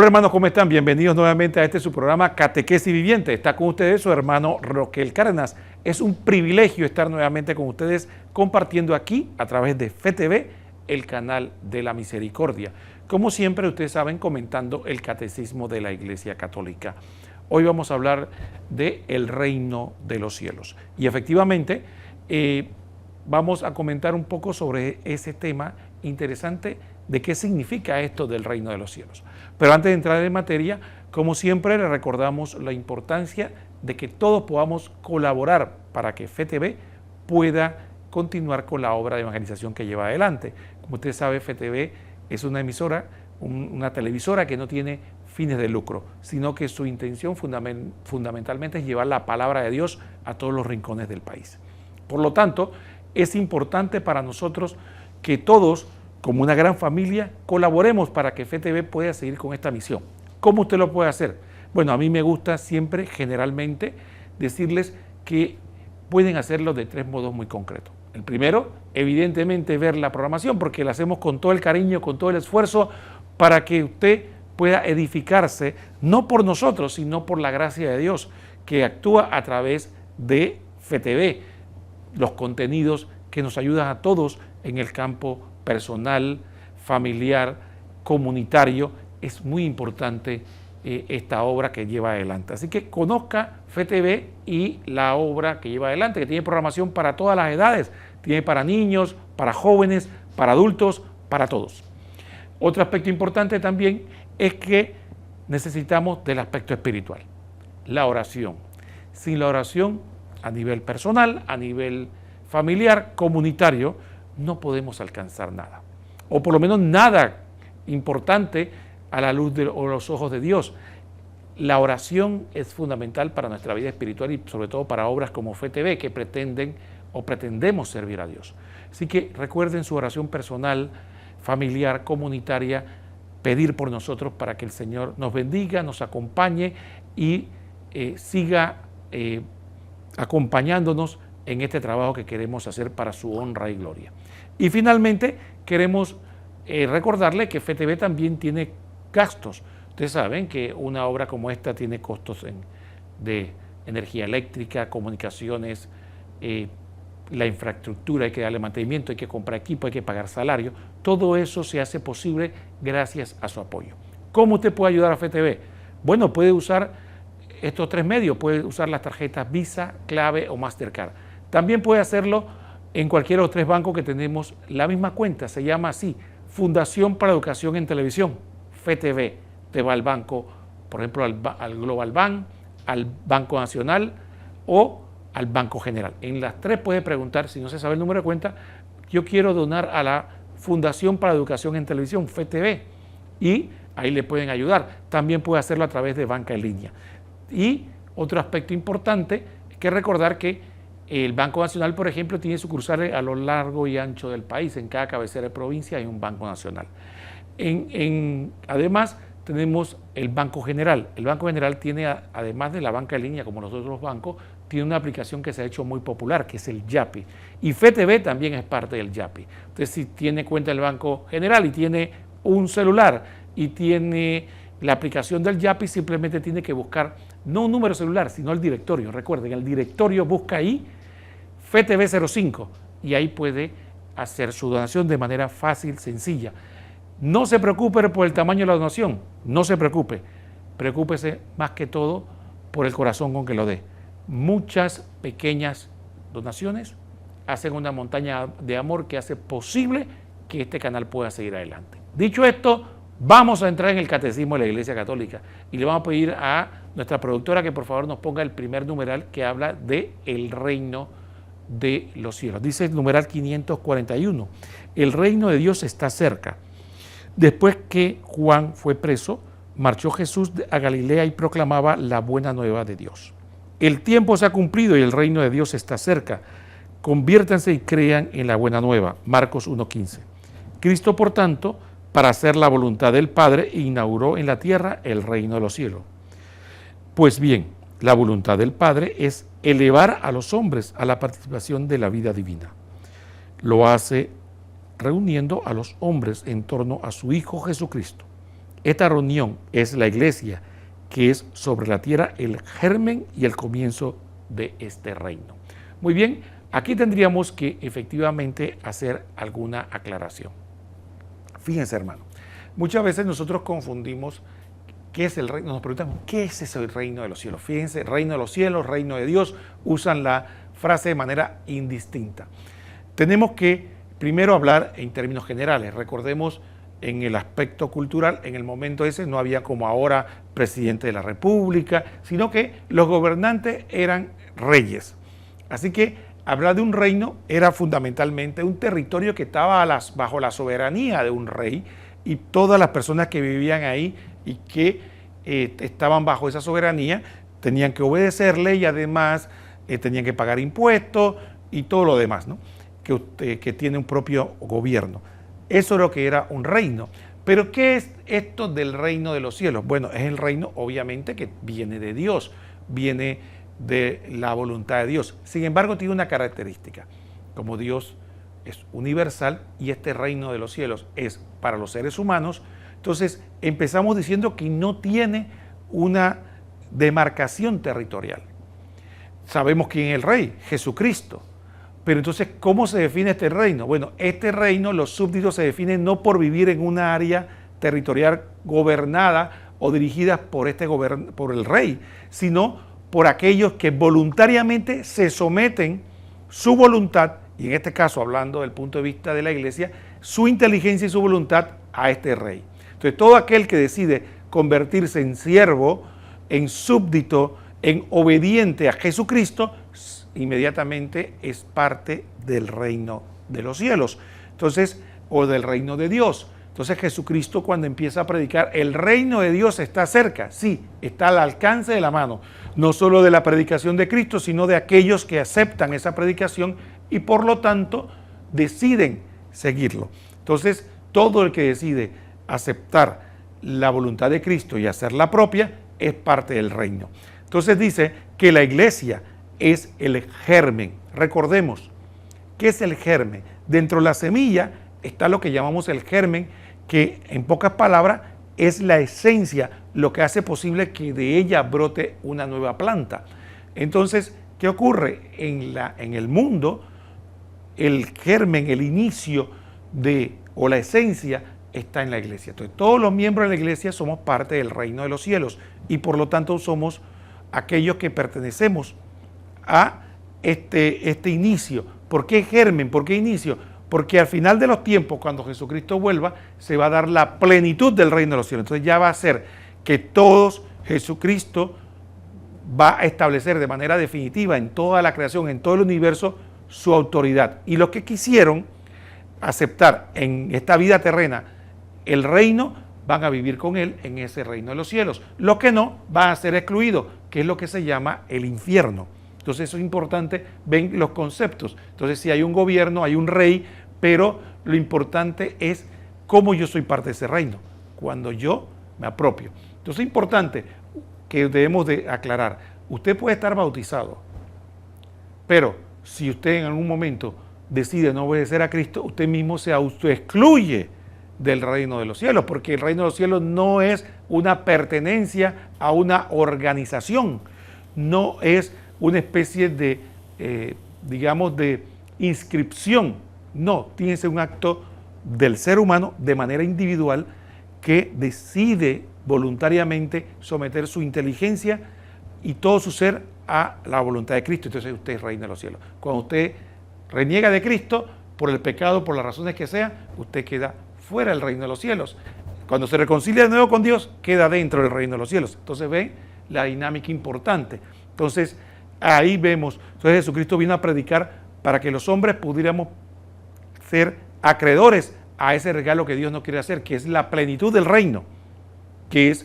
hermanos, ¿cómo están? Bienvenidos nuevamente a este su programa Catequesis Viviente. Está con ustedes su hermano Roquel Cárdenas. Es un privilegio estar nuevamente con ustedes compartiendo aquí a través de FETV, el canal de la misericordia. Como siempre, ustedes saben, comentando el catecismo de la Iglesia Católica. Hoy vamos a hablar del reino de los cielos. Y efectivamente, vamos a comentar un poco sobre ese tema interesante de qué significa esto del reino de los cielos. Pero antes de entrar en materia, como siempre, le recordamos la importancia de que todos podamos colaborar para que FETV pueda continuar con la obra de evangelización que lleva adelante. Como usted sabe, FETV es una emisora, una televisora que no tiene fines de lucro, sino que su intención fundamentalmente es llevar la palabra de Dios a todos los rincones del país. Por lo tanto, es importante para nosotros que todos, como una gran familia, colaboremos para que FETV pueda seguir con esta misión. ¿Cómo usted lo puede hacer? Bueno, a mí me gusta siempre, generalmente, decirles que pueden hacerlo de tres modos muy concretos. El primero, evidentemente, ver la programación, porque la hacemos con todo el cariño, con todo el esfuerzo, para que usted pueda edificarse, no por nosotros, sino por la gracia de Dios, que actúa a través de FETV, los contenidos que nos ayudan a todos en el campo personal, familiar, comunitario. Es muy importante esta obra que lleva adelante. Así que conozca FETV y la obra que lleva adelante, que tiene programación para todas las edades, tiene para niños, para jóvenes, para adultos, para todos. Otro aspecto importante también es que necesitamos del aspecto espiritual, la oración. Sin la oración, a nivel personal, a nivel familiar, comunitario, no podemos alcanzar nada, o por lo menos nada importante a la luz de los ojos de Dios. La oración es fundamental para nuestra vida espiritual y sobre todo para obras como FETV que pretenden o pretendemos servir a Dios. Así que recuerden su oración personal, familiar, comunitaria, pedir por nosotros para que el Señor nos bendiga, nos acompañe y siga acompañándonos en este trabajo que queremos hacer para su honra y gloria. Y finalmente queremos recordarle que FETV también tiene gastos. Ustedes saben que una obra como esta tiene costos de energía eléctrica, comunicaciones, la infraestructura, hay que darle mantenimiento, hay que comprar equipo, hay que pagar salario. Todo eso se hace posible gracias a su apoyo. ¿Cómo usted puede ayudar a FETV? Bueno, puede usar estos tres medios, puede usar las tarjetas Visa, Clave o Mastercard. También puede hacerlo en cualquiera de los tres bancos que tenemos la misma cuenta, se llama así, Fundación para Educación en Televisión, FETV. Te va al banco, por ejemplo, al Global Bank, al Banco Nacional o al Banco General. En las tres puede preguntar, si no se sabe el número de cuenta, yo quiero donar a la Fundación para Educación en Televisión, FETV, y ahí le pueden ayudar. También puede hacerlo a través de banca en línea. Y otro aspecto importante es que recordar que el Banco Nacional, por ejemplo, tiene sucursales a lo largo y ancho del país. En cada cabecera de provincia hay un Banco Nacional. Además, tenemos el Banco General. El Banco General tiene, además de la banca en línea, como los otros bancos, tiene una aplicación que se ha hecho muy popular, que es el Yapi. Y FETV también es parte del Yapi. Entonces, si tiene cuenta del Banco General y tiene un celular y tiene la aplicación del Yapi, simplemente tiene que buscar, no un número celular, sino el directorio. Recuerden, el directorio busca ahí FETV 05 y ahí puede hacer su donación de manera fácil, sencilla. No se preocupe por el tamaño de la donación, no se preocupe. Preocúpese más que todo por el corazón con que lo dé. Muchas pequeñas donaciones hacen una montaña de amor que hace posible que este canal pueda seguir adelante. Dicho esto, vamos a entrar en el catecismo de la Iglesia Católica y le vamos a pedir a nuestra productora que por favor nos ponga el primer numeral que habla de el reino de los cielos. Dice el numeral 541, el reino de Dios está cerca. Después que Juan fue preso, marchó Jesús a Galilea y proclamaba la buena nueva de Dios. El tiempo se ha cumplido y el reino de Dios está cerca. Conviértanse y crean en la buena nueva. Marcos 1:15. Cristo, por tanto, para hacer la voluntad del Padre, inauguró en la tierra el reino de los cielos. Pues bien, la voluntad del Padre es elevar a los hombres a la participación de la vida divina. Lo hace reuniendo a los hombres en torno a su Hijo Jesucristo. Esta reunión es la iglesia, que es sobre la tierra el germen y el comienzo de este reino. Muy bien, aquí tendríamos que efectivamente hacer alguna aclaración. Fíjense, hermano, muchas veces nosotros confundimos qué es el reino, nos preguntamos, ¿qué es ese reino de los cielos? Fíjense, reino de los cielos, reino de Dios, usan la frase de manera indistinta. Tenemos que primero hablar en términos generales. Recordemos, en el aspecto cultural, en el momento ese no había como ahora presidente de la República, sino que los gobernantes eran reyes. Así que hablar de un reino era fundamentalmente un territorio que estaba bajo la soberanía de un rey, y todas las personas que vivían ahí y que estaban bajo esa soberanía tenían que obedecerle, y además tenían que pagar impuestos y todo lo demás, ¿no? que tiene un propio gobierno. Eso es lo que era un reino. Pero ¿qué es esto del reino de los cielos? Bueno, es el reino obviamente que viene de Dios, viene de la voluntad de Dios. Sin embargo, tiene una característica. Como Dios es universal y este reino de los cielos es para los seres humanos, entonces empezamos diciendo que no tiene una demarcación territorial. Sabemos quién es el rey, Jesucristo. Pero entonces, ¿cómo se define este reino? Bueno, este reino, los súbditos se definen no por vivir en una área territorial gobernada o dirigida por el rey, sino por aquellos que voluntariamente se someten su voluntad, y en este caso, hablando del punto de vista de la iglesia, su inteligencia y su voluntad a este rey. Entonces, todo aquel que decide convertirse en siervo, en súbdito, en obediente a Jesucristo, inmediatamente es parte del reino de los cielos, entonces, o del reino de Dios. Entonces Jesucristo, cuando empieza a predicar, el reino de Dios está cerca, sí, está al alcance de la mano, no solo de la predicación de Cristo, sino de aquellos que aceptan esa predicación y por lo tanto deciden seguirlo. Entonces, todo el que decide aceptar la voluntad de Cristo y hacerla propia es parte del reino. Entonces dice que la iglesia es el germen. Recordemos, ¿qué es el germen? Dentro de la semilla está lo que llamamos el germen, que en pocas palabras es la esencia, lo que hace posible que de ella brote una nueva planta. Entonces, ¿qué ocurre? En el mundo, el germen, el inicio o la esencia está en la iglesia. Entonces, todos los miembros de la iglesia somos parte del reino de los cielos y por lo tanto somos aquellos que pertenecemos a este inicio. ¿Por qué germen? ¿Por qué inicio? Porque al final de los tiempos, cuando Jesucristo vuelva, se va a dar la plenitud del reino de los cielos. Entonces ya va a ser que todos, Jesucristo va a establecer de manera definitiva en toda la creación, en todo el universo, su autoridad. Y los que quisieron aceptar en esta vida terrena el reino, van a vivir con él en ese reino de los cielos. Los que no, van a ser excluidos, que es lo que se llama el infierno. Entonces eso es importante, ven los conceptos. Entonces si hay un gobierno, hay un rey, pero lo importante es cómo yo soy parte de ese reino, cuando yo me apropio. Entonces es importante que debemos de aclarar, usted puede estar bautizado, pero si usted en algún momento decide no obedecer a Cristo, usted mismo se autoexcluye del reino de los cielos, porque el reino de los cielos no es una pertenencia a una organización, no es una especie de, digamos, de inscripción. No, tiene que ser un acto del ser humano de manera individual que decide voluntariamente someter su inteligencia y todo su ser a la voluntad de Cristo. Entonces usted es reino de los cielos. Cuando usted reniega de Cristo por el pecado, por las razones que sea, usted queda fuera del reino de los cielos. Cuando se reconcilia de nuevo con Dios, queda dentro del reino de los cielos. Entonces ven la dinámica importante. Entonces ahí vemos, entonces Jesucristo vino a predicar para que los hombres pudiéramos ser acreedores a ese regalo que Dios nos quiere hacer, que es la plenitud del reino, que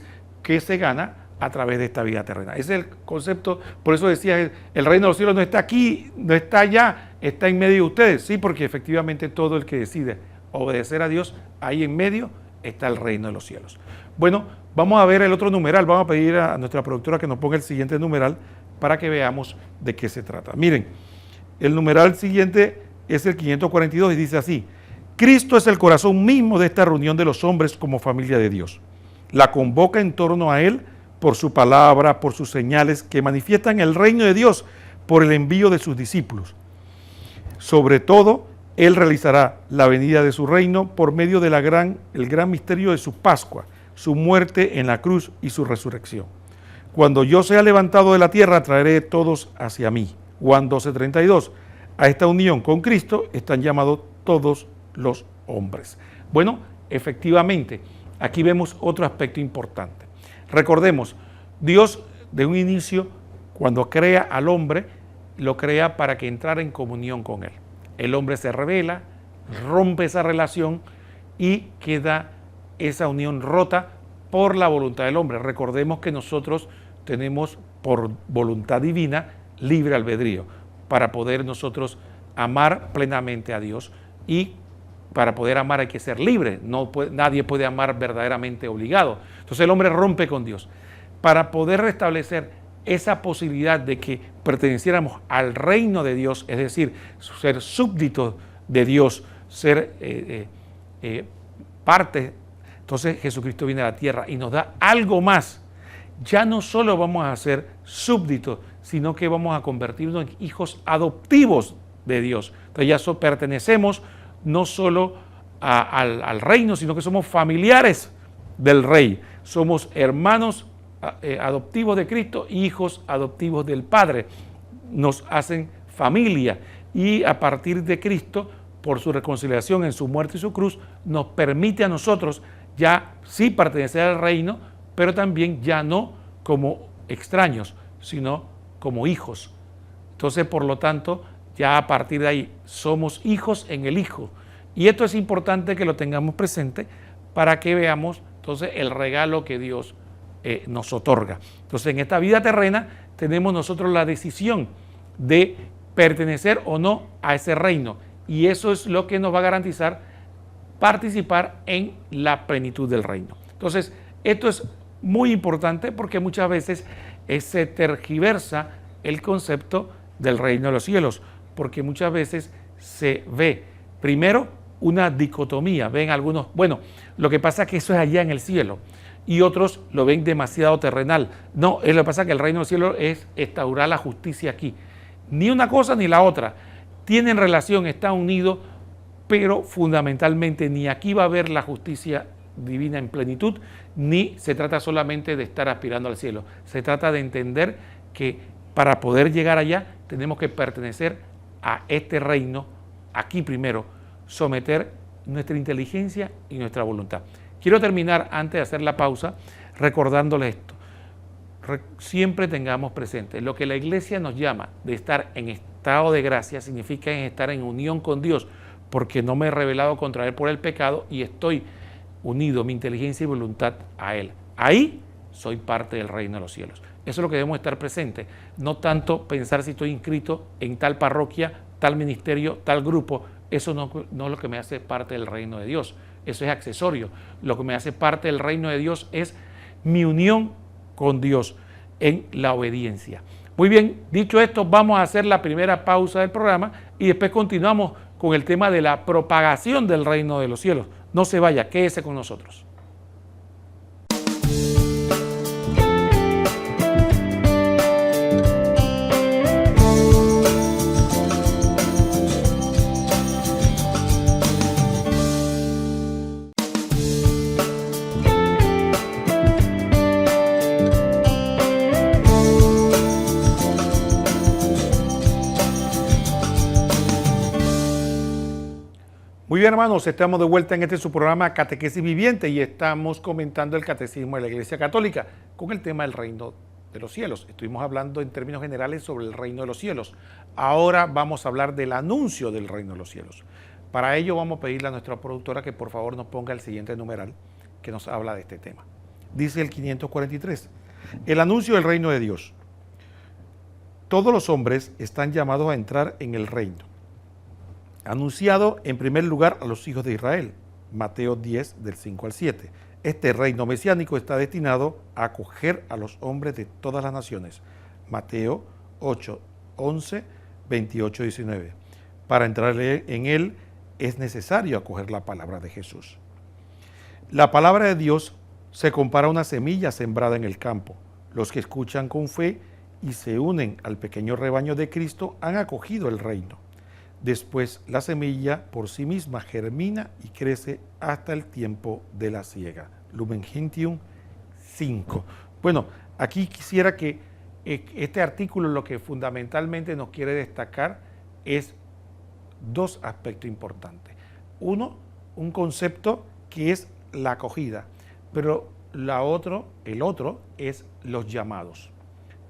se gana a través de esta vida terrena. Ese es el concepto, por eso decía, el reino de los cielos no está aquí, no está allá, está en medio de ustedes. Sí, porque efectivamente todo el que decide obedecer a Dios, ahí en medio está el reino de los cielos. Bueno, vamos a ver el otro numeral, vamos a pedir a nuestra productora que nos ponga el siguiente numeral para que veamos de qué se trata. Miren, el numeral siguiente es el 542 y dice así: Cristo es el corazón mismo de esta reunión de los hombres como familia de Dios. la convoca en torno a Él por su palabra, por sus señales que manifiestan el reino de Dios, por el envío de sus discípulos. Sobre todo, Él realizará la venida de su reino por medio del gran misterio de su Pascua, su muerte en la cruz y su resurrección. Cuando yo sea levantado de la tierra, traeré todos hacia mí. Juan 12:32. A esta unión con Cristo están llamados todos los hombres. Bueno, efectivamente, aquí vemos otro aspecto importante. Recordemos, Dios de un inicio, cuando crea al hombre, lo crea para que entrara en comunión con Él. El hombre se rebela, rompe esa relación y queda esa unión rota por la voluntad del hombre. Recordemos que nosotros tenemos por voluntad divina libre albedrío para poder nosotros amar plenamente a Dios, y para poder amar hay que ser libre, nadie puede amar verdaderamente obligado. Entonces el hombre rompe con Dios. Para poder restablecer esa posibilidad de que perteneciéramos al reino de Dios, es decir, ser súbditos de Dios, ser parte, entonces Jesucristo viene a la tierra y nos da algo más. Ya no solo vamos a ser súbditos, sino que vamos a convertirnos en hijos adoptivos de Dios. Entonces ya pertenecemos no solo al reino, sino que somos familiares del Rey. Somos hermanos adoptivos de Cristo, hijos adoptivos del Padre. Nos hacen familia, y a partir de Cristo, por su reconciliación en su muerte y su cruz, nos permite a nosotros ya sí pertenecer al reino, pero también ya no como extraños, sino como hijos. Entonces, por lo tanto, ya a partir de ahí somos hijos en el Hijo. Y esto es importante que lo tengamos presente para que veamos entonces el regalo que Dios nos otorga. Entonces, en esta vida terrena tenemos nosotros la decisión de pertenecer o no a ese reino, y eso es lo que nos va a garantizar participar en la plenitud del reino. Entonces, esto es muy importante porque muchas veces se tergiversa el concepto del reino de los cielos, porque muchas veces se ve primero una dicotomía. Ven algunos, bueno, lo que pasa es que eso es allá en el cielo, y otros lo ven demasiado terrenal. No, es lo que pasa, que el reino del cielo es instaurar la justicia aquí. Ni una cosa ni la otra tienen relación, están unidos, pero fundamentalmente ni aquí va a haber la justicia divina en plenitud, ni se trata solamente de estar aspirando al cielo. Se trata de entender que para poder llegar allá tenemos que pertenecer a este reino aquí primero, someter nuestra inteligencia y nuestra voluntad. Quiero terminar, antes de hacer la pausa, recordándoles esto. Siempre tengamos presente, lo que la iglesia nos llama de estar en estado de gracia significa estar en unión con Dios, porque no me he rebelado contra Él por el pecado y estoy unido, mi inteligencia y voluntad, a Él. Ahí soy parte del reino de los cielos. Eso es lo que debemos estar presentes, no tanto pensar si estoy inscrito en tal parroquia, tal ministerio, tal grupo. Eso no es lo que me hace parte del reino de Dios, eso es accesorio. Lo que me hace parte del reino de Dios es mi unión con Dios en la obediencia. Muy bien, dicho esto, vamos a hacer la primera pausa del programa y después continuamos con el tema de la propagación del reino de los cielos. No se vaya, quédese con nosotros. Muy bien, hermanos, estamos de vuelta en su programa Catequesis Viviente y estamos comentando el Catecismo de la Iglesia Católica con el tema del reino de los cielos. Estuvimos hablando en términos generales sobre el reino de los cielos. Ahora vamos a hablar del anuncio del reino de los cielos. Para ello vamos a pedirle a nuestra productora que por favor nos ponga el siguiente numeral que nos habla de este tema. Dice el 543, el anuncio del reino de Dios. Todos los hombres están llamados a entrar en el reino, anunciado en primer lugar a los hijos de Israel, Mateo 10, del 5 al 7. Este reino mesiánico está destinado a acoger a los hombres de todas las naciones, Mateo 8, 11, 28, 19. Para entrar en él es necesario acoger la palabra de Jesús. La palabra de Dios se compara a una semilla sembrada en el campo. Los que escuchan con fe y se unen al pequeño rebaño de Cristo han acogido el reino. Después la semilla por sí misma germina y crece hasta el tiempo de la siega. Lumen Gentium 5. Bueno, aquí quisiera que este artículo lo que fundamentalmente nos quiere destacar es dos aspectos importantes. Uno, un concepto que es la acogida, pero el otro es los llamados.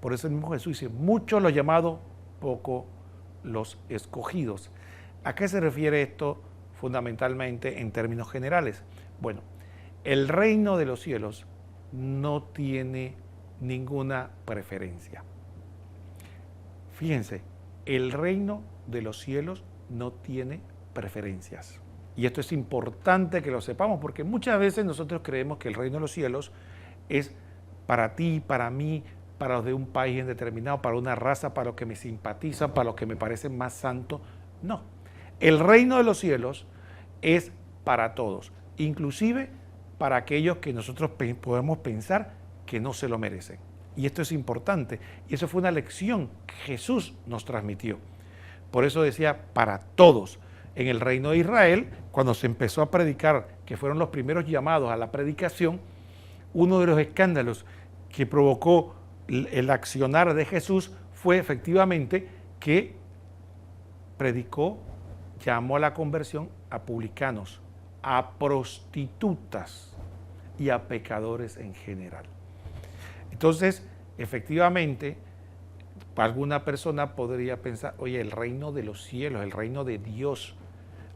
Por eso el mismo Jesús dice, muchos los llamados, pocos los escogidos. ¿A qué se refiere esto fundamentalmente en términos generales? Bueno, el reino de los cielos no tiene ninguna preferencia. Fíjense, el reino de los cielos no tiene preferencias. Y esto es importante que lo sepamos porque muchas veces nosotros creemos que el reino de los cielos es para ti, para mí, para los de un país determinado, para una raza, para los que me simpatizan, para los que me parecen más santos. No, el reino de los cielos es para todos, inclusive para aquellos que nosotros podemos pensar que no se lo merecen. Y esto es importante, y eso fue una lección que Jesús nos transmitió. Por eso decía, para todos. En el reino de Israel, cuando se empezó a predicar, que fueron los primeros llamados a la predicación, uno de los escándalos que provocó el accionar de Jesús fue efectivamente que predicó, llamó a la conversión a publicanos, a prostitutas y a pecadores en general. Entonces, efectivamente, alguna persona podría pensar, oye, el reino de los cielos, el reino de Dios,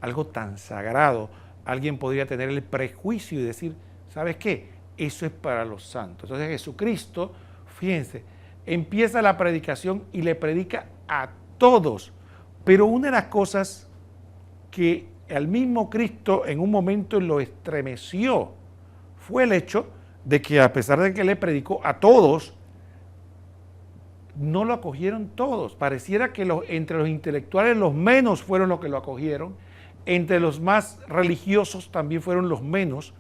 algo tan sagrado, alguien podría tener el prejuicio y decir, ¿sabes qué? Eso es para los santos. Entonces Jesucristo, fíjense, empieza la predicación y le predica a todos. Pero una de las cosas que al mismo Cristo en un momento lo estremeció fue el hecho de que a pesar de que le predicó a todos, no lo acogieron todos. Pareciera que entre los intelectuales los menos fueron los que lo acogieron, entre los más religiosos también fueron los menos,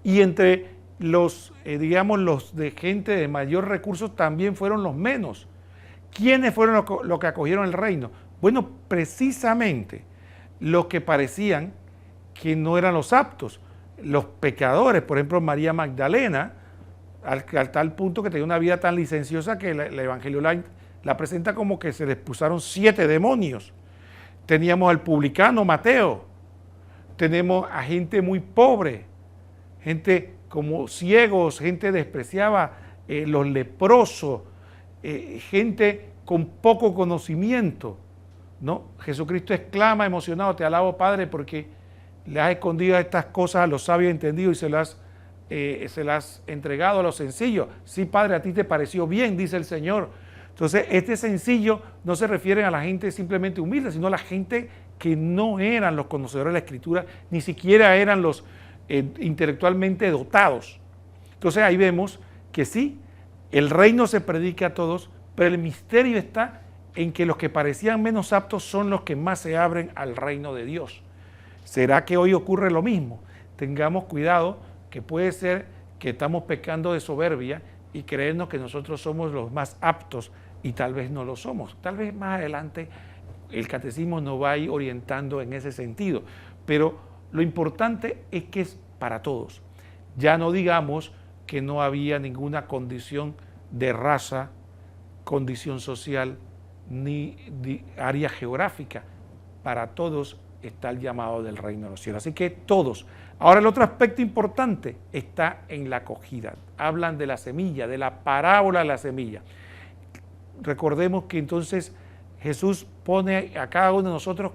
y entre los, los de gente de mayor recursos también fueron los menos. ¿Quiénes fueron los que acogieron el reino? Bueno, precisamente los que parecían que no eran los aptos, los pecadores, por ejemplo María Magdalena, al tal punto que tenía una vida tan licenciosa que el Evangelio la presenta como que se le expulsaron 7 demonios. Teníamos al publicano Mateo, tenemos a gente muy pobre, gente como ciegos, gente despreciaba, los leprosos, gente con poco conocimiento, ¿no? Jesucristo exclama emocionado, te alabo Padre porque le has escondido estas cosas a los sabios entendidos y se las has entregado a los sencillos. Sí, Padre, a ti te pareció bien, dice el Señor. Entonces, este sencillo no se refiere a la gente simplemente humilde, sino a la gente que no eran los conocedores de la Escritura, ni siquiera eran los intelectualmente dotados. Entonces, ahí vemos que sí, el reino se predica a todos, pero el misterio está en que los que parecían menos aptos son los que más se abren al reino de Dios. ¿Será que hoy ocurre lo mismo? Tengamos cuidado, que puede ser que estamos pecando de soberbia y creernos que nosotros somos los más aptos y tal vez no lo somos. Tal vez más adelante el catecismo nos va a ir orientando en ese sentido, pero lo importante es que es para todos. Ya no digamos que no había ninguna condición de raza, condición social, ni área geográfica. Para todos está el llamado del reino de los cielos. Así que todos. Ahora el otro aspecto importante está en la acogida. Hablan de la semilla, de la parábola de la semilla. Recordemos que entonces Jesús pone a cada uno de nosotros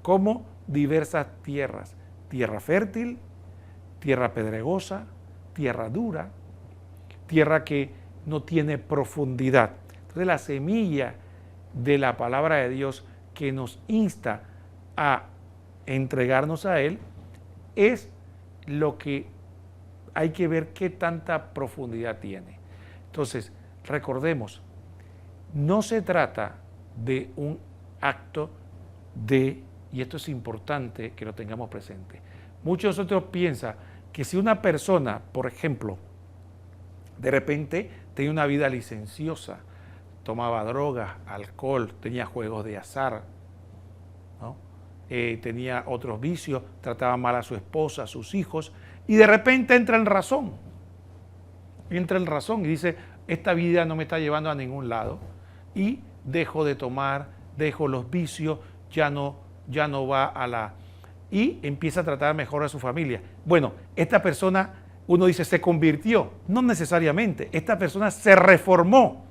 como diversas tierras. Tierra fértil, tierra pedregosa, tierra dura, tierra que no tiene profundidad. Entonces la semilla de la palabra de Dios que nos insta a entregarnos a Él es lo que hay que ver qué tanta profundidad tiene. Entonces, recordemos, no se trata de un acto de, y esto es importante que lo tengamos presente, muchos de nosotros piensan que si una persona, por ejemplo, de repente tenía una vida licenciosa, tomaba drogas, alcohol, tenía juegos de azar, ¿no? Tenía otros vicios, trataba mal a su esposa, a sus hijos, y de repente entra en razón y dice, esta vida no me está llevando a ningún lado, y dejo de tomar, dejo los vicios, ya no va a la... y empieza a tratar mejor a su familia. Bueno, esta persona, uno dice, se convirtió. No necesariamente. Esta persona se reformó,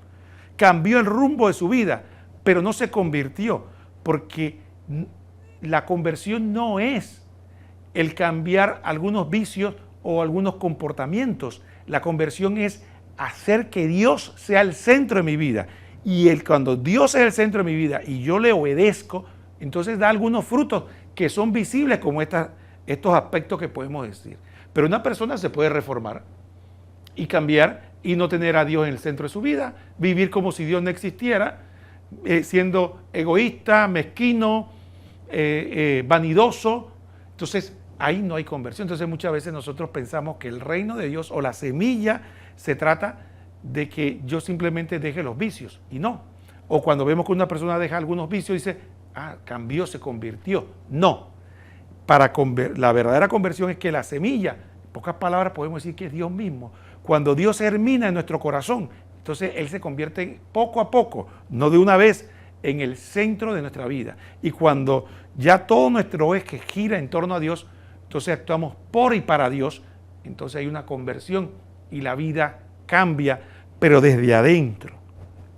cambió el rumbo de su vida, pero no se convirtió, porque la conversión no es el cambiar algunos vicios o algunos comportamientos. La conversión es hacer que Dios sea el centro de mi vida. Y cuando Dios es el centro de mi vida y yo le obedezco, entonces da algunos frutos que son visibles como estos aspectos que podemos decir. Pero una persona se puede reformar y cambiar y no tener a Dios en el centro de su vida, vivir como si Dios no existiera, siendo egoísta, mezquino, vanidoso. Entonces ahí no hay conversión. Entonces muchas veces nosotros pensamos que el reino de Dios o la semilla se trata de que yo simplemente deje los vicios, y no. O cuando vemos que una persona deja algunos vicios, dice, cambió, se convirtió. No. La verdadera conversión es que la semilla, en pocas palabras podemos decir que es Dios mismo. Cuando Dios germina en nuestro corazón, entonces Él se convierte poco a poco, no de una vez, en el centro de nuestra vida. Y cuando ya todo nuestro eje gira en torno a Dios, entonces actuamos por y para Dios, entonces hay una conversión y la vida cambia, pero desde adentro.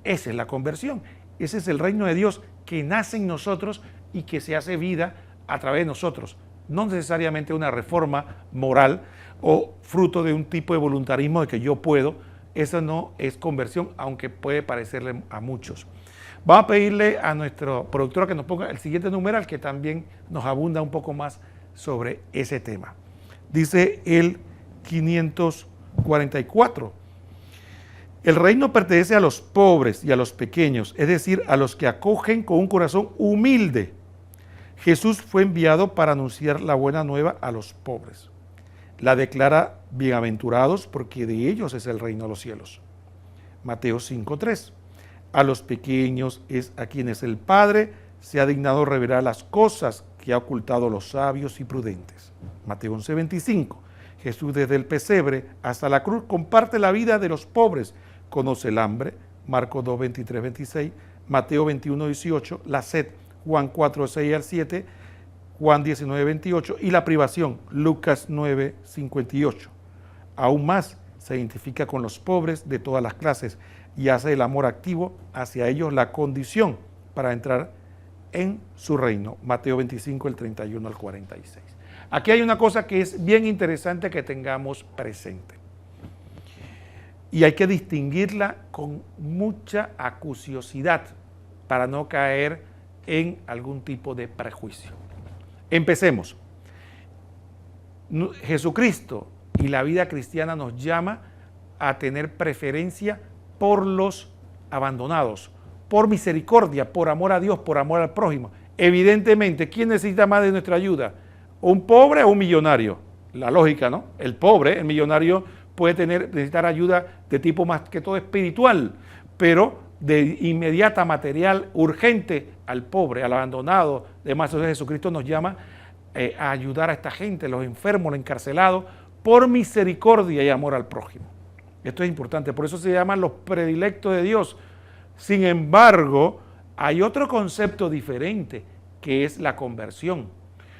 Esa es la conversión. Ese es el reino de Dios que nace en nosotros y que se hace vida a través de nosotros. No necesariamente una reforma moral o fruto de un tipo de voluntarismo de que yo puedo. Eso no es conversión, aunque puede parecerle a muchos. Vamos a pedirle a nuestro productor que nos ponga el siguiente numeral, que también nos abunda un poco más sobre ese tema. Dice el 544. El reino pertenece a los pobres y a los pequeños, es decir, a los que acogen con un corazón humilde. Jesús fue enviado para anunciar la buena nueva a los pobres. La declara bienaventurados porque de ellos es el reino de los cielos. Mateo 5:3. A los pequeños es a quienes el Padre se ha dignado revelar las cosas que ha ocultado a los sabios y prudentes. Mateo 11:25. Jesús desde el pesebre hasta la cruz comparte la vida de los pobres, conoce el hambre, Marcos 2:23-26, Mateo 21:18, la sed, Juan 4:6-7, Juan 19:28 y la privación, Lucas 9:58. Aún más se identifica con los pobres de todas las clases y hace el amor activo hacia ellos la condición para entrar en su reino. Mateo 25, el 31 al 46. Aquí hay una cosa que es bien interesante que tengamos presente. Y hay que distinguirla con mucha acuciosidad para no caer en algún tipo de prejuicio. Empecemos. Jesucristo y la vida cristiana nos llama a tener preferencia por los abandonados, por misericordia, por amor a Dios, por amor al prójimo. Evidentemente, ¿quién necesita más de nuestra ayuda? ¿Un pobre o un millonario? La lógica, ¿no? El pobre, el millonario puede necesitar ayuda de tipo más que todo espiritual, pero de inmediata material, urgente, al pobre, al abandonado. Además, Jesucristo nos llama a ayudar a esta gente, los enfermos, los encarcelados, por misericordia y amor al prójimo. Esto es importante, por eso se llaman los predilectos de Dios. Sin embargo, hay otro concepto diferente, que es la conversión.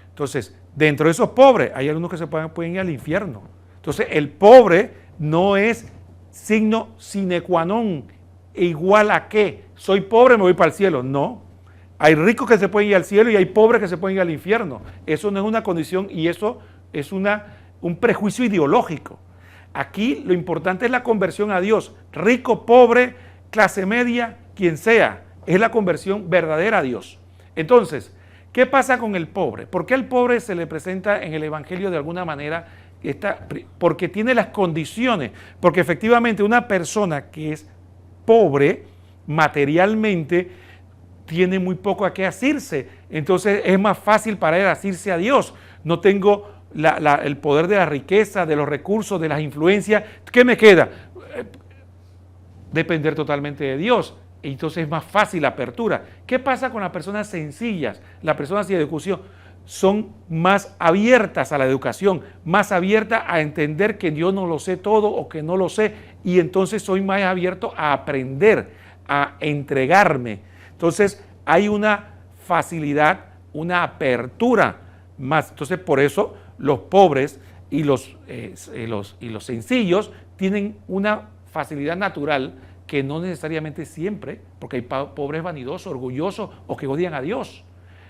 Entonces, dentro de esos pobres, hay algunos que se pueden ir al infierno. Entonces, el pobre no es signo sine qua non, igual a que soy pobre, me voy para el cielo. No. Hay ricos que se pueden ir al cielo y hay pobres que se pueden ir al infierno. Eso no es una condición y eso es un prejuicio ideológico. Aquí lo importante es la conversión a Dios. Rico, pobre, clase media, quien sea, es la conversión verdadera a Dios. Entonces, ¿qué pasa con el pobre? ¿Por qué el pobre se le presenta en el Evangelio de alguna manera? Porque tiene las condiciones, porque efectivamente una persona que es pobre materialmente tiene muy poco a qué asirse, entonces es más fácil para él asirse a Dios. No tengo el poder de la riqueza, de los recursos, de las influencias. ¿Qué me queda? Depender totalmente de Dios. Entonces es más fácil la apertura. ¿Qué pasa con las personas sencillas? Las personas sin educación son más abiertas a la educación, más abiertas a entender que yo no lo sé todo o que no lo sé, y entonces soy más abierto a aprender, a entregarme. Entonces hay una facilidad, una apertura más. Entonces por eso los pobres y los sencillos tienen una facilidad natural que no necesariamente siempre, porque hay pobres vanidosos, orgullosos o que odian a Dios.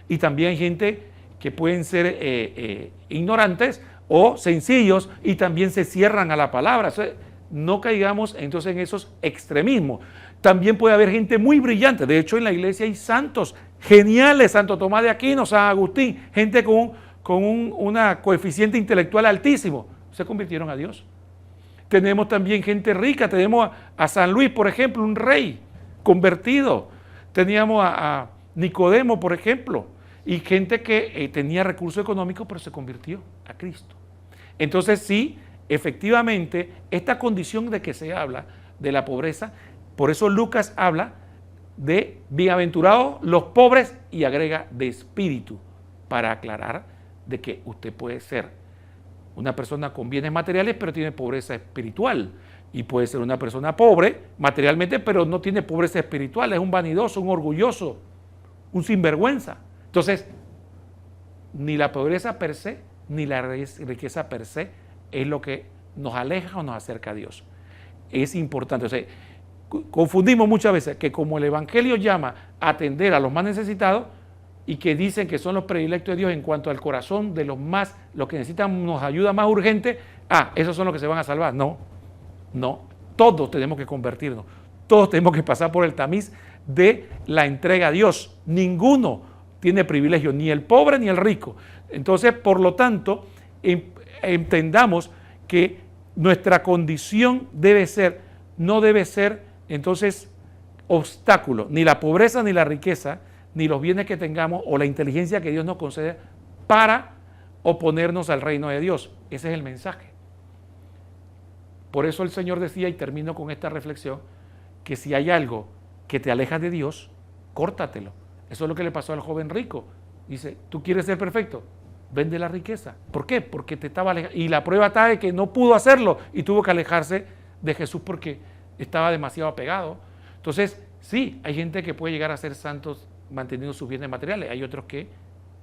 Y también hay gente que pueden ser ignorantes o sencillos y también se cierran a la palabra. O sea, no caigamos entonces en esos extremismos. También puede haber gente muy brillante. De hecho, en la iglesia hay santos geniales, Santo Tomás de Aquino, San Agustín, gente con una coeficiente intelectual altísimo. Se convirtieron a Dios. Tenemos también gente rica, tenemos a San Luis, por ejemplo, un rey convertido. Teníamos a Nicodemo, por ejemplo, y gente que tenía recursos económicos, pero se convirtió a Cristo. Entonces sí, efectivamente, esta condición de que se habla de la pobreza, por eso Lucas habla de bienaventurados los pobres y agrega de espíritu, para aclarar de que usted puede ser una persona con bienes materiales, pero tiene pobreza espiritual. Y puede ser una persona pobre materialmente, pero no tiene pobreza espiritual. Es un vanidoso, un orgulloso, un sinvergüenza. Entonces, ni la pobreza per se, ni la riqueza per se es lo que nos aleja o nos acerca a Dios. Es importante. O sea, confundimos muchas veces que como el Evangelio llama a atender a los más necesitados, y que dicen que son los predilectos de Dios en cuanto al corazón de los que necesitan nos ayuda más urgente, esos son los que se van a salvar. No, todos tenemos que convertirnos, todos tenemos que pasar por el tamiz de la entrega a Dios. Ninguno tiene privilegio, ni el pobre ni el rico. Entonces, por lo tanto, entendamos que nuestra condición no debe ser entonces obstáculo, ni la pobreza ni la riqueza, ni los bienes que tengamos o la inteligencia que Dios nos concede para oponernos al reino de Dios. Ese es el mensaje. Por eso el Señor decía, y termino con esta reflexión, que si hay algo que te aleja de Dios, córtatelo. Eso es lo que le pasó al joven rico. Dice, ¿tú quieres ser perfecto? Vende la riqueza. ¿Por qué? Porque te estaba alejando. Y la prueba está de que no pudo hacerlo y tuvo que alejarse de Jesús porque estaba demasiado apegado. Entonces, sí, hay gente que puede llegar a ser santos manteniendo sus bienes materiales, hay otros que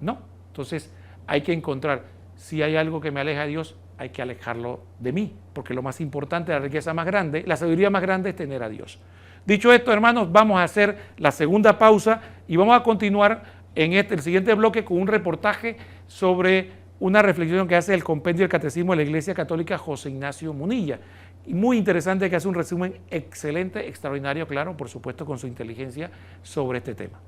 no. Entonces hay que encontrar, si hay algo que me aleja de Dios, hay que alejarlo de mí, porque lo más importante, la riqueza más grande, la sabiduría más grande es tener a Dios. Dicho esto, hermanos, vamos a hacer la segunda pausa y vamos a continuar en el siguiente bloque con un reportaje sobre una reflexión que hace el Compendio del Catecismo de la Iglesia Católica José Ignacio Munilla. Y muy interesante, que hace un resumen excelente, extraordinario, claro, por supuesto con su inteligencia sobre este tema.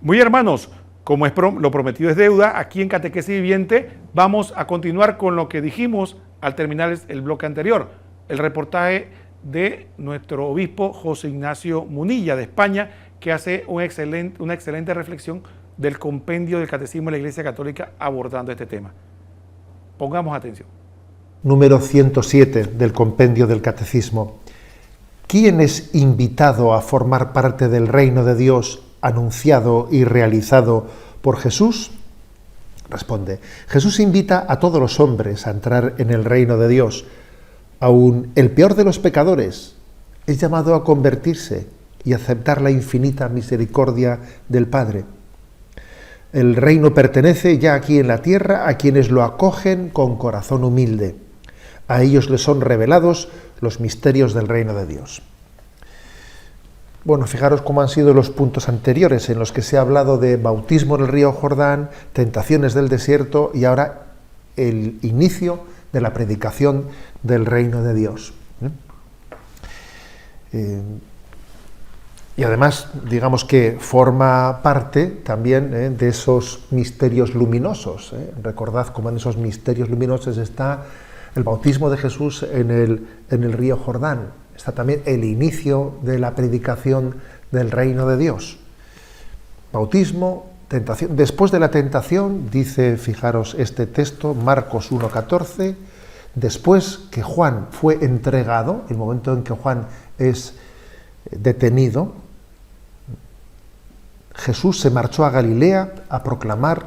Muy hermanos, como lo prometido es deuda, aquí en Catequesis Viviente vamos a continuar con lo que dijimos al terminar el bloque anterior, el reportaje de nuestro obispo José Ignacio Munilla de España, que hace una excelente reflexión del compendio del Catecismo de la Iglesia Católica abordando este tema. Pongamos atención. Número 107 del compendio del Catecismo. ¿Quién es invitado a formar parte del reino de Dios anunciado y realizado por Jesús? Responde, Jesús invita a todos los hombres a entrar en el reino de Dios. Aún el peor de los pecadores es llamado a convertirse y aceptar la infinita misericordia del Padre. El reino pertenece ya aquí en la tierra a quienes lo acogen con corazón humilde. A ellos les son revelados los misterios del reino de Dios. Bueno, fijaros cómo han sido los puntos anteriores en los que se ha hablado de bautismo en el río Jordán, tentaciones del desierto y ahora el inicio de la predicación del reino de Dios. Y además, digamos que forma parte también de esos misterios luminosos. Recordad cómo en esos misterios luminosos está el bautismo de Jesús en el río Jordán. Está también el inicio de la predicación del reino de Dios. Bautismo, tentación. Después de la tentación, dice, fijaros este texto, Marcos 1:14, después que Juan fue entregado, el momento en que Juan es detenido, Jesús se marchó a Galilea a proclamar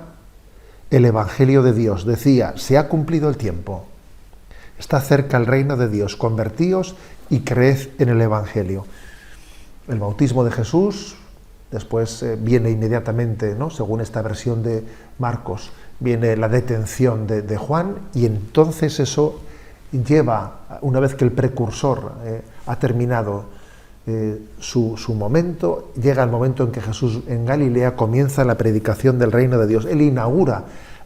el Evangelio de Dios. Decía, se ha cumplido el tiempo, está cerca el reino de Dios, convertíos y creed en el Evangelio. El bautismo de Jesús, después viene inmediatamente, ¿no?, según esta versión de Marcos, viene la detención de Juan, y entonces eso lleva, una vez que el precursor ha terminado su momento, llega el momento en que Jesús en Galilea comienza la predicación del reino de Dios. Él inaugura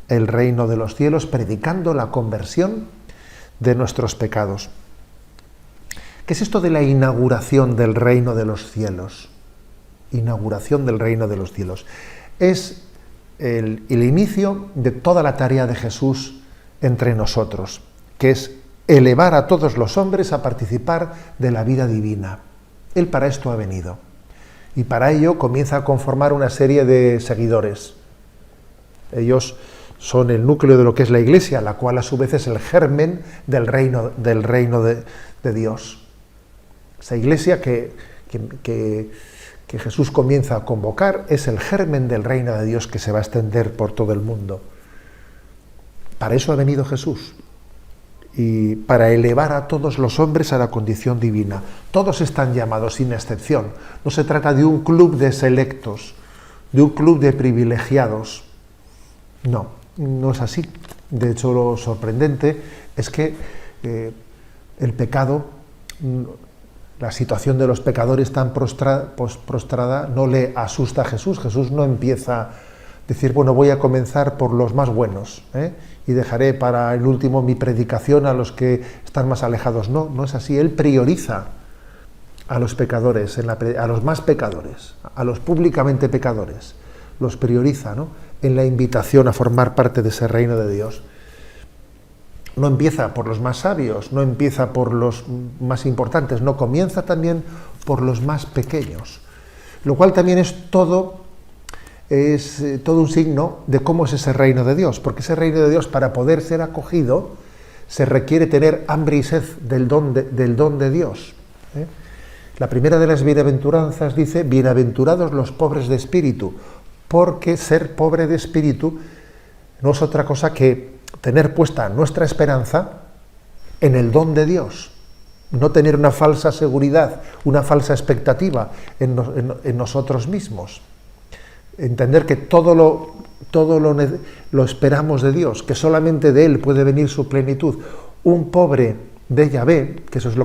el reino de los cielos predicando la conversión de nuestros pecados. ¿Qué es esto de la inauguración del reino de los cielos? Inauguración del reino de los cielos. Es el inicio de toda la tarea de Jesús entre nosotros, que es elevar a todos los hombres a participar de la vida divina. Él para esto ha venido. Y para ello comienza a conformar una serie de seguidores. Ellos son el núcleo de lo que es la Iglesia, la cual a su vez es el germen del reino de Dios. Esa Iglesia que Jesús comienza a convocar es el germen del reino de Dios que se va a extender por todo el mundo. Para eso ha venido Jesús. Y para elevar a todos los hombres a la condición divina. Todos están llamados, sin excepción. No se trata de un club de selectos, de un club de privilegiados. No, no es así. De hecho, lo sorprendente es que el pecado, la situación de los pecadores tan prostrada, no le asusta a Jesús. Jesús no empieza a decir, bueno, voy a comenzar por los más buenos, y dejaré para el último mi predicación a los que están más alejados. No, no es así. Él prioriza a los pecadores, a los más pecadores, a los públicamente pecadores. Los prioriza, ¿no?, en la invitación a formar parte de ese reino de Dios. No empieza por los más sabios, no empieza por los más importantes, no, comienza también por los más pequeños. Lo cual también es todo un signo de cómo es ese reino de Dios, porque ese reino de Dios, para poder ser acogido, se requiere tener hambre y sed del don de Dios. La primera de las bienaventuranzas dice, bienaventurados los pobres de espíritu, porque ser pobre de espíritu no es otra cosa que tener puesta nuestra esperanza en el don de Dios, no tener una falsa seguridad, una falsa expectativa en nosotros mismos. Entender que todo lo esperamos de Dios, que solamente de Él puede venir su plenitud. Un pobre de Yahvé, que eso es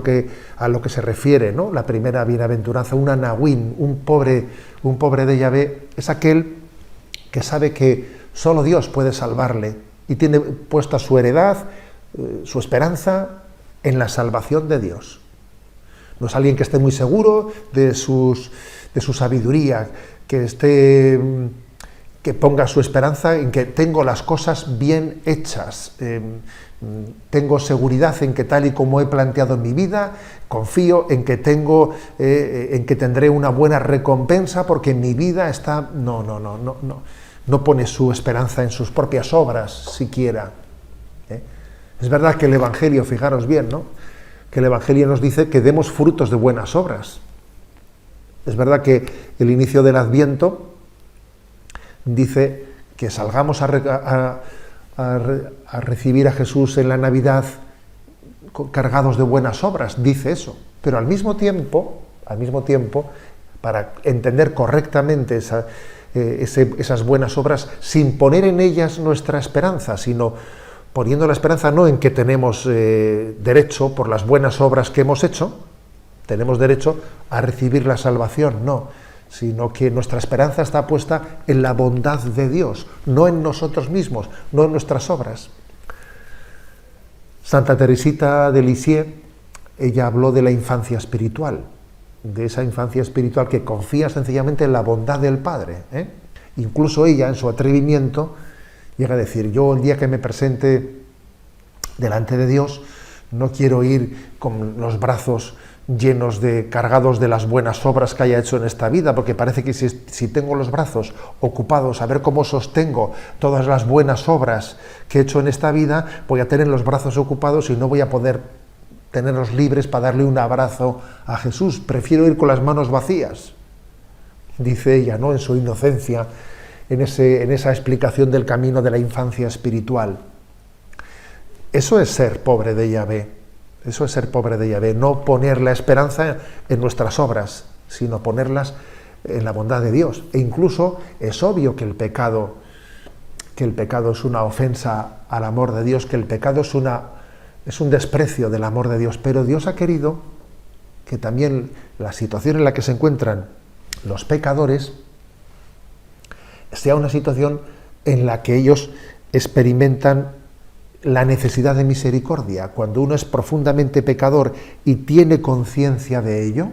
a lo que se refiere, ¿no?, la primera bienaventuranza, un anahuín, un pobre de Yahvé, es aquel que sabe que solo Dios puede salvarle y tiene puesta su heredad, su esperanza en la salvación de Dios. No es alguien que esté muy seguro de su sabiduría, que ponga su esperanza en que tengo las cosas bien hechas, tengo seguridad en que tal y como he planteado en mi vida, confío en que tendré una buena recompensa porque en mi vida está... No pone su esperanza en sus propias obras siquiera. Es verdad que el Evangelio, fijaros bien, ¿no?, que el Evangelio nos dice que demos frutos de buenas obras. Es verdad que el inicio del Adviento dice que salgamos a recibir a Jesús en la Navidad cargados de buenas obras, dice eso. Pero al mismo tiempo, para entender correctamente esas buenas obras, sin poner en ellas nuestra esperanza, sino poniendo la esperanza no en que tenemos derecho por las buenas obras que hemos hecho, tenemos derecho a recibir la salvación, no, sino que nuestra esperanza está puesta en la bondad de Dios, no en nosotros mismos, no en nuestras obras. Santa Teresita de Lisieux, ella habló de la infancia espiritual. de esa infancia espiritual que confía sencillamente en la bondad del Padre, ¿eh? Incluso ella, en su atrevimiento, llega a decir: yo el día que me presente delante de Dios, no quiero ir con los brazos cargados de las buenas obras que haya hecho en esta vida, porque parece que si tengo los brazos ocupados a ver cómo sostengo todas las buenas obras que he hecho en esta vida, voy a tener los brazos ocupados y no voy a poder tenerlos libres para darle un abrazo a Jesús. Prefiero ir con las manos vacías, dice ella, ¿no?, en su inocencia, en esa explicación del camino de la infancia espiritual. Eso es ser pobre de Yahvé. Eso es ser pobre de Yahvé, no poner la esperanza en nuestras obras, sino ponerlas en la bondad de Dios. E incluso es obvio que el pecado es una ofensa al amor de Dios, que el pecado es un desprecio del amor de Dios, pero Dios ha querido que también la situación en la que se encuentran los pecadores sea una situación en la que ellos experimentan la necesidad de misericordia. Cuando uno es profundamente pecador y tiene conciencia de ello,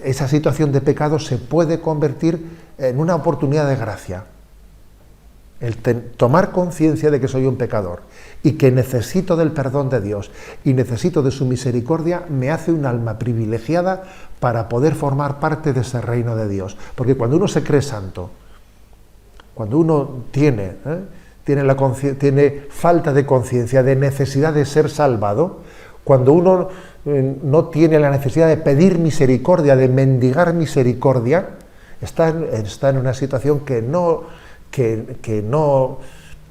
esa situación de pecado se puede convertir en una oportunidad de gracia. El tomar conciencia de que soy un pecador y que necesito del perdón de Dios y necesito de su misericordia me hace un alma privilegiada para poder formar parte de ese reino de Dios. Porque cuando uno se cree santo, cuando uno tiene falta de conciencia, de necesidad de ser salvado, cuando uno no tiene la necesidad de pedir misericordia, de mendigar misericordia, está en una situación que no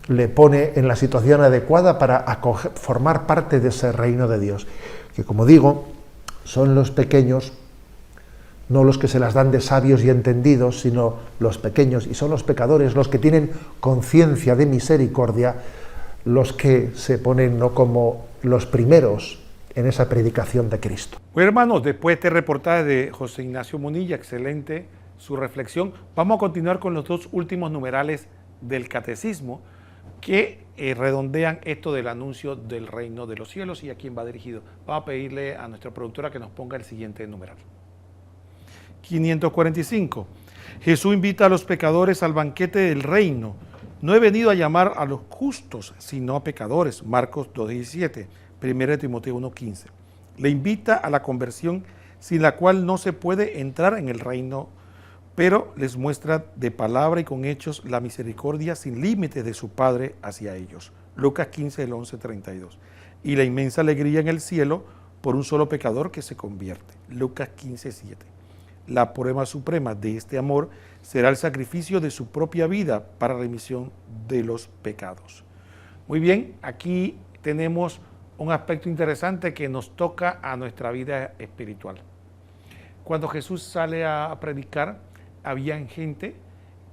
le pone en la situación adecuada para formar parte de ese reino de Dios. Que, como digo, son los pequeños, no los que se las dan de sabios y entendidos, sino los pequeños, y son los pecadores, los que tienen conciencia de misericordia, los que se ponen no como los primeros en esa predicación de Cristo. Bueno, hermanos, después de este reportaje de José Ignacio Munilla, excelente su reflexión, vamos a continuar con los dos últimos numerales del Catecismo que redondean esto del anuncio del reino de los cielos y a quién va dirigido. Vamos a pedirle a nuestra productora que nos ponga el siguiente numeral. 545. Jesús invita a los pecadores al banquete del reino. No he venido a llamar a los justos, sino a pecadores. Marcos 2:17, 1 Timoteo 1:15. Le invita a la conversión sin la cual no se puede entrar en el reino, pero les muestra de palabra y con hechos la misericordia sin límites de su Padre hacia ellos. Lucas 15, 11:32. Y la inmensa alegría en el cielo por un solo pecador que se convierte. Lucas 15:7. La prueba suprema de este amor será el sacrificio de su propia vida para remisión de los pecados. Muy bien, aquí tenemos un aspecto interesante que nos toca a nuestra vida espiritual. Cuando Jesús sale a predicar, había gente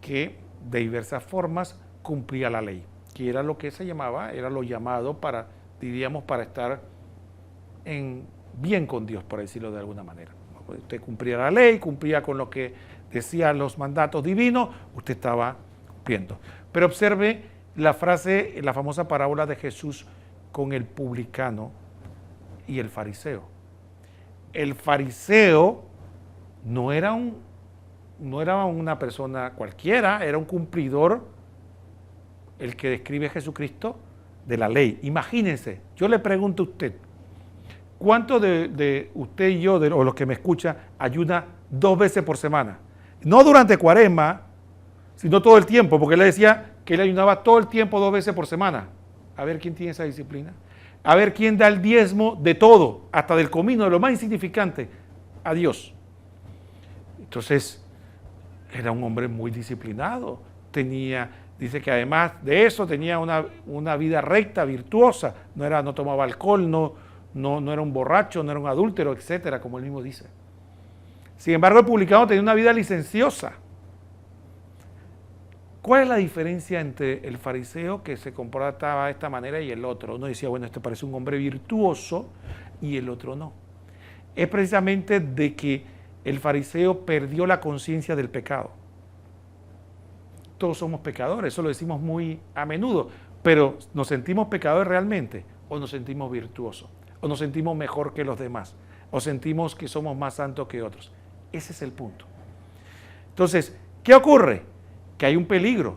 que de diversas formas cumplía la ley, que era lo que se llamaba, era lo llamado para, diríamos, para estar bien con Dios, por decirlo de alguna manera. Usted cumplía la ley, cumplía con lo que decían los mandatos divinos, usted estaba cumpliendo. Pero observe la frase, la famosa parábola de Jesús con el publicano y el fariseo. El fariseo no era una persona cualquiera, era un cumplidor, el que describe Jesucristo, de la ley. Imagínense, yo le pregunto a usted, ¿cuánto de usted y yo, o los que me escuchan, ayuna 2 veces por semana? No durante Cuaresma, sino todo el tiempo, porque él decía que él ayunaba todo el tiempo 2 veces por semana. A ver quién tiene esa disciplina. A ver quién da el diezmo de todo, hasta del comino, de lo más insignificante, a Dios. Entonces, era un hombre muy disciplinado. Dice que además de eso tenía una vida recta, virtuosa. No tomaba alcohol, no era un borracho, no era un adúltero, etcétera, como él mismo dice. Sin embargo, el publicano tenía una vida licenciosa. ¿Cuál es la diferencia entre el fariseo que se comportaba de esta manera y el otro? Uno decía, bueno, este parece un hombre virtuoso y el otro no. Es precisamente de que el fariseo perdió la conciencia del pecado. Todos somos pecadores, eso lo decimos muy a menudo, pero ¿nos sentimos pecadores realmente o nos sentimos virtuosos? ¿O nos sentimos mejor que los demás? o sentimos que somos más santos que otros. Ese es el punto. Entonces, ¿qué ocurre? Que hay un peligro.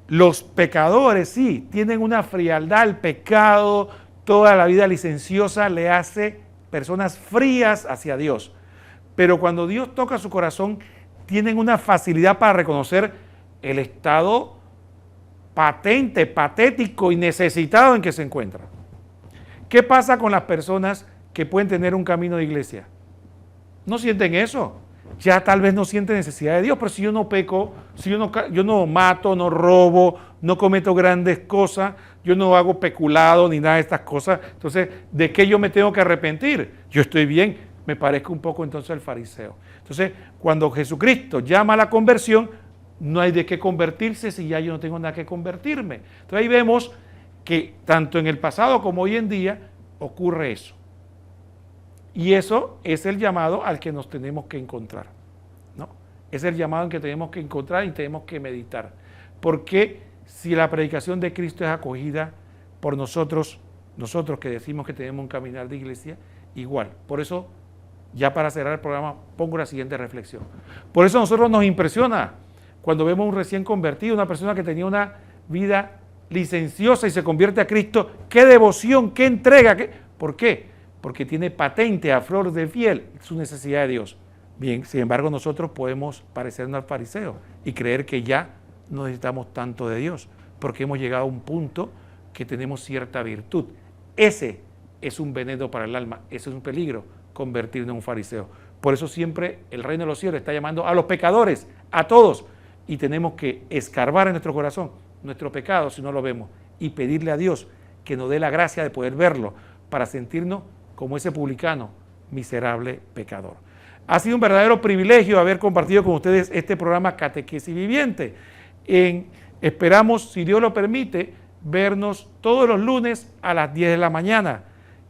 Los pecadores sí tienen una frialdad al pecado, toda la vida licenciosa le hace personas frías hacia Dios. Pero cuando Dios toca su corazón, tienen una facilidad para reconocer el estado patente, patético y necesitado en que se encuentran. ¿Qué pasa con las personas que pueden tener un camino de iglesia? No sienten eso. Ya tal vez no sienten necesidad de Dios, pero si yo no peco, si yo no mato, no robo, no cometo grandes cosas, yo no hago peculado ni nada de estas cosas, entonces, ¿de qué yo me tengo que arrepentir? Yo estoy bien, me parezco un poco entonces al fariseo. Entonces, cuando Jesucristo llama a la conversión, no hay de qué convertirse si ya yo no tengo nada que convertirme. Entonces ahí vemos que tanto en el pasado como hoy en día ocurre eso. Y eso es el llamado al que nos tenemos que encontrar, ¿no? Es el llamado en que tenemos que encontrar y tenemos que meditar. Porque si la predicación de Cristo es acogida por nosotros que decimos que tenemos un caminar de iglesia, igual. Por eso, ya para cerrar el programa, pongo la siguiente reflexión. Por eso a nosotros nos impresiona cuando vemos un recién convertido, una persona que tenía una vida licenciosa y se convierte a Cristo. ¡Qué devoción, qué entrega! ¿Por qué? Porque tiene patente a flor de piel su necesidad de Dios. Bien, sin embargo, nosotros podemos parecernos al fariseo y creer que ya no necesitamos tanto de Dios, porque hemos llegado a un punto que tenemos cierta virtud. Ese es un veneno para el alma, ese es un peligro, convertirnos en un fariseo. Por eso siempre el reino de los cielos está llamando a los pecadores, a todos, y tenemos que escarbar en nuestro corazón nuestro pecado si no lo vemos y pedirle a Dios que nos dé la gracia de poder verlo para sentirnos como ese publicano, miserable pecador. Ha sido un verdadero privilegio haber compartido con ustedes este programa Catequesis Viviente. Esperamos, si Dios lo permite, vernos todos los lunes a las 10 de la mañana.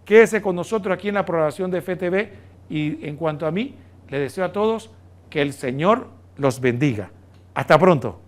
Quédese con nosotros aquí en la programación de FTV y en cuanto a mí, les deseo a todos que el Señor los bendiga. Hasta pronto.